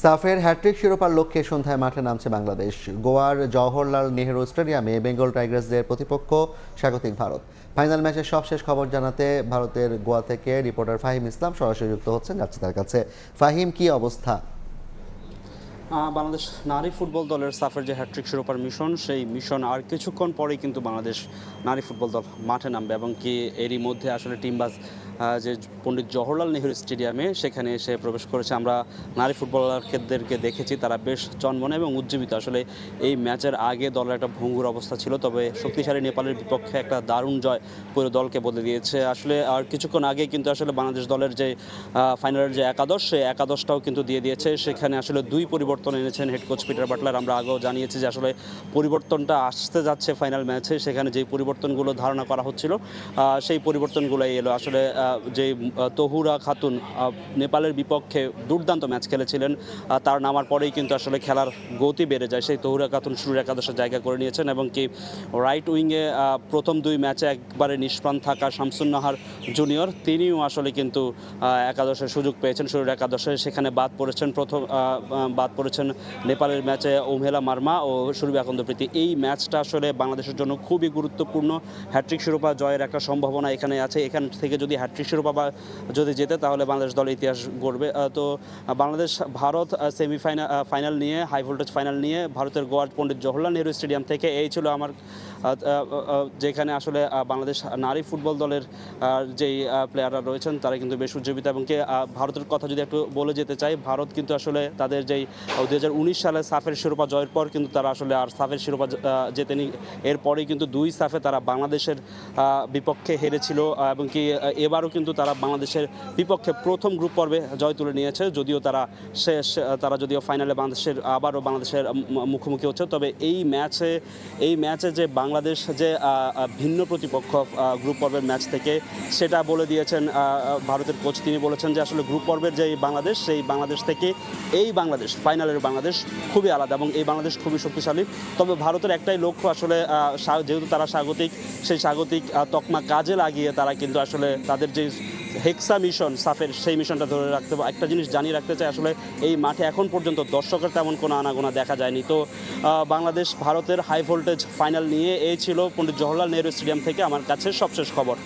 সাফের hat trick শিরোপার লক্ষ্যে সন্ধ্যায় মাঠে নামছে বাংলাদেশ। গোয়ার জওহরলাল নেহেরু স্টেডিয়ামে বেঙ্গল টাইগার্সদের প্রতিপক্ষ স্বাগতিক ভারত। ফাইনাল ম্যাচের সবশেষ খবর জানাতে ভারতের গোয়া থেকে রিপোর্টার ফাহিম ইসলাম সরাসরি যুক্ত হচ্ছেন, যাচ্ছে তার কাছে। ফাহিম, কি অবস্থা? বাংলাদেশ নারী ফুটবল দলের সাফের যে হ্যাট্রিক শিরোপার মিশন, সেই মিশন আর কিছুক্ষণ পরেই কিন্তু বাংলাদেশ নারী ফুটবল দল মাঠে নামবে এবং কি এরই মধ্যে আসলে টিমবাজ যে পণ্ডিত জওহরলাল নেহরু স্টেডিয়ামে সেখানে এসে প্রবেশ করেছে। আমরা নারী ফুটবলারদেরকে দেখেছি, তারা বেশ চনমনে এবং উজ্জীবিত। আসলে এই ম্যাচের আগে দলের একটা ভঙ্গুর অবস্থা ছিল, তবে শক্তিশালী নেপালের বিপক্ষে একটা দারুণ জয় পুরো দলকে বদলে দিয়েছে। আসলে আর কিছুক্ষণ আগে কিন্তু আসলে বাংলাদেশ দলের যে ফাইনালের যে একাদশ, সেই একাদশটাও কিন্তু দিয়ে দিয়েছে। সেখানে আসলে দুই পরিবর্তন এনেছেন হেড কোচ পিটার বাটলার। আমরা আগেও জানিয়েছি যে আসলে পরিবর্তনটা আসতে যাচ্ছে ফাইনাল ম্যাচে। সেখানে যেই পরিবর্তনগুলো ধারণা করা হচ্ছিল সেই পরিবর্তনগুলোই এলো। আসলে যে তহুরা খাতুন নেপালের বিপক্ষে দুর্দান্ত ম্যাচ খেলেছিলেন, তার নামার পরেই কিন্তু আসলে খেলার গতি বেড়ে যায়। সেই তহুরা খাতুন শুরুর একাদশে জায়গা করে নিয়েছেন এবং কি রাইট উইংয়ে প্রথম দুই ম্যাচে একবারে নিষ্প্রাণ থাকা শামসুন নাহার জুনিয়র, তিনিও আসলে কিন্তু একাদশের সুযোগ পেয়েছেন শুরুর একাদশে। সেখানে বাদ পড়েছেন নেপালের ম্যাচে ওমহেলা মার্মা ও সুরভি আকন্দপ্রীতি। এই ম্যাচটা আসলে বাংলাদেশের জন্য খুবই গুরুত্বপূর্ণ। হ্যাট্রিক শিরোপা জয়ের একটা সম্ভাবনা এখানে আছে। এখান থেকে যদি হ্যাট্রিক শিরোপা যদি জেতে, তাহলে বাংলাদেশ দল ইতিহাস গড়বে। তো বাংলাদেশ ভারত ফাইনাল নিয়ে, হাই ভোল্টেজ ফাইনাল নিয়ে ভারতের গোয়ার পণ্ডিত জওহরলাল নেহরু স্টেডিয়াম থেকে। এই ছিল আমার যেখানে আসলে বাংলাদেশ নারী ফুটবল দলের যেই প্লেয়াররা রয়েছেন তারা কিন্তু বেশ উজ্জীবিত। এবং কি ভারতের কথা যদি একটু বলে যেতে চাই, ভারত কিন্তু আসলে তাদের যেই 2019 সালে সাফের শিরোপা জয়ের পর কিন্তু তারা আসলে আর সাফের শিরোপা জেতেনি। এরপরেই কিন্তু দুই সাফে তারা বাংলাদেশের বিপক্ষে হেরেছিল এবং কি এবারও কিন্তু তারা বাংলাদেশের বিপক্ষে প্রথম গ্রুপ পর্বে জয় তুলে নিয়েছে। যদিও তারা যদিও ফাইনালে আবারও বাংলাদেশের মুখোমুখি হচ্ছে। তবে এই ম্যাচে যে বাংলাদেশ যে ভিন্ন প্রতিপক্ষ গ্রুপ পর্বের ম্যাচ থেকে, সেটা বলে দিয়েছেন ভারতের কোচ। তিনি বলেছেন যে আসলে গ্রুপ পর্বের যেই বাংলাদেশ, সেই বাংলাদেশ থেকে এই বাংলাদেশ, ফাইনালের বাংলাদেশ খুবই আলাদা এবং এই বাংলাদেশ খুবই শক্তিশালী। তবে ভারতের একটাই লক্ষ্য, আসলে যেহেতু তারা স্বাগতিক, সেই স্বাগতিক তকমা কাজে লাগিয়ে তারা কিন্তু আসলে তাদের যে হেক্সা মিশন সাফের, সেই মিশনটা ধরে রাখতে। একটা জিনিস জানিয়ে রাখতে চাই, আসলে এই মাঠে এখন পর্যন্ত দর্শকের তেমন কোনো আনাগোনা দেখা যায়নি। তো বাংলাদেশ ভারতের হাই ভোল্টেজ ফাইনাল নিয়ে এই ছিল পণ্ডিত জওহরলাল নেহরু স্টেডিয়াম থেকে আমার কাছে সবশেষ খবর।